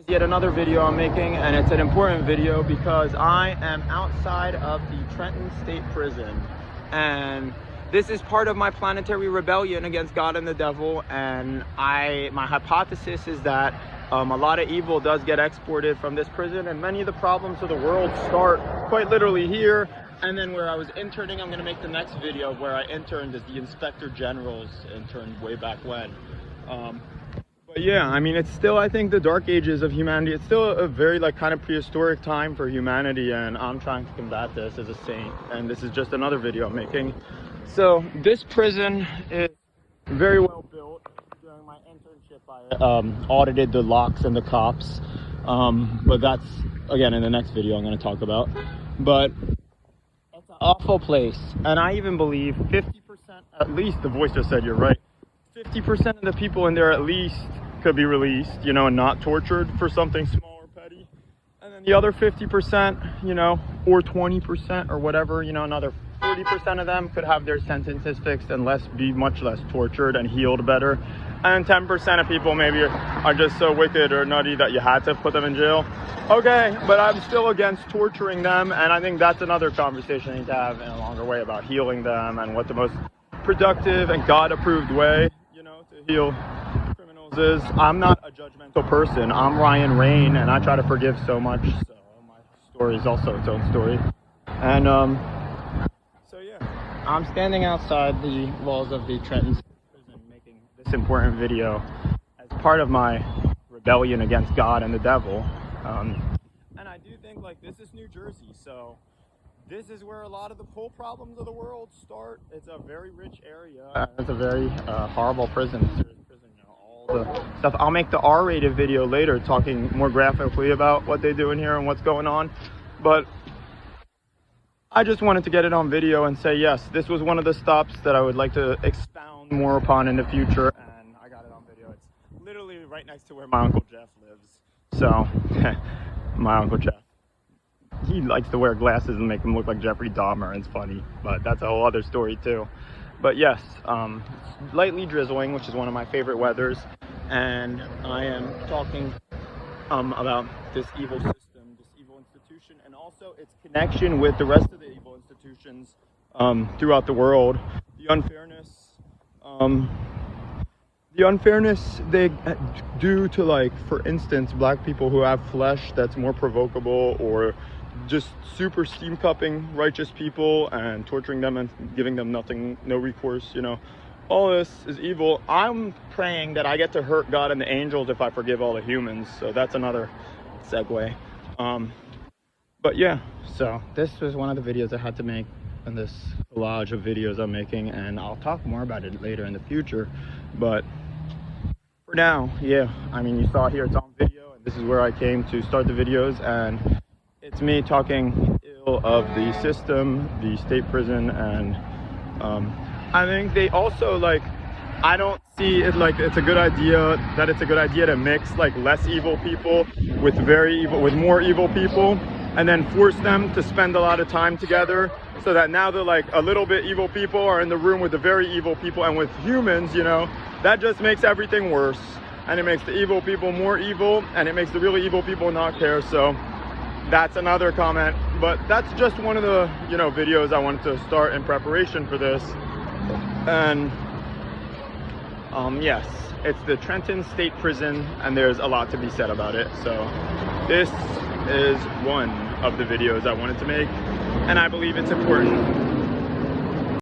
Yet another video I'm making, and it's an important video because I am outside of the Trenton State Prison, and this is part of my planetary rebellion against God and the devil. And my hypothesis is that a lot of evil does get exported from this prison, and many of the problems of the world start quite literally here. And then where I was interning, I'm going to make the next video where I interned as the Inspector General's intern way back when. But yeah, I mean, it's still, I think, the dark ages of humanity. It's still a very kind of prehistoric time for humanity, and I'm trying to combat this as a saint. And this is just another video I'm making. So this prison is very well built. During my internship, I audited the locks and the cops, but that's again in the next video I'm going to talk about. But it's an awful place, and I even believe 50%, at least, the voice just said you're right, 50% of the people in there at least could be released, you know, and not tortured for something small or petty. And then the other 50%, you know, or 20% or whatever, you know, another 40% of them could have their sentences fixed and be much less tortured and healed better. And 10% of people maybe are just so wicked or nutty that you had to put them in jail. Okay, but I'm still against torturing them, and I think that's another conversation I need to have in a longer way about healing them and what the most productive and God-approved way, you know, to heal criminals is. I'm not a judgmental person. I'm Ryan Rain, and I try to forgive so much. So my story is also its own story. And so yeah, I'm standing outside the walls of the Trenton prison making this important video as part of my rebellion against God and the devil. And I do think this is New Jersey, so this is where a lot of the whole problems of the world start. It's a very rich area. It's a very horrible prison, serious prison, you know, all the stuff. I'll make the R-rated video later talking more graphically about what they do in here and what's going on. But I just wanted to get it on video and say, yes, this was one of the stops that I would like to expound more upon in the future, and I got it on video. It's literally right next to where my Uncle Jeff lives. So, my Uncle Jeff. He likes to wear glasses and make him look like Jeffrey Dahmer, and it's funny, but that's a whole other story too. But yes, it's lightly drizzling, which is one of my favorite weathers, and I am talking about this evil system, this evil institution, and also its connection with the rest of the evil institutions throughout the world. The unfairness they do to, for instance, black people who have flesh that's more provocable, or just super steam cupping righteous people and torturing them and giving them no recourse, you know. All this is evil. I'm praying that I get to hurt God and the angels if I forgive all the humans. So that's another segue. But yeah, so this was one of the videos I had to make in this collage of videos I'm making, and I'll talk more about it later in the future. But for now, yeah, I mean, you saw here, it's on video, and this is where I came to start the videos, and it's me talking ill of the system, the state prison, and I think they also, I don't see it it's a good idea to mix less evil people with more evil people, and then force them to spend a lot of time together, so that now they're a little bit evil people are in the room with the very evil people, and with humans, you know, that just makes everything worse, and it makes the evil people more evil, and it makes the really evil people not care. So that's another comment, but that's just one of the, you know, videos I wanted to start in preparation for this. And yes, it's the Trenton State Prison, and there's a lot to be said about it. So this is one of the videos I wanted to make, and I believe it's important.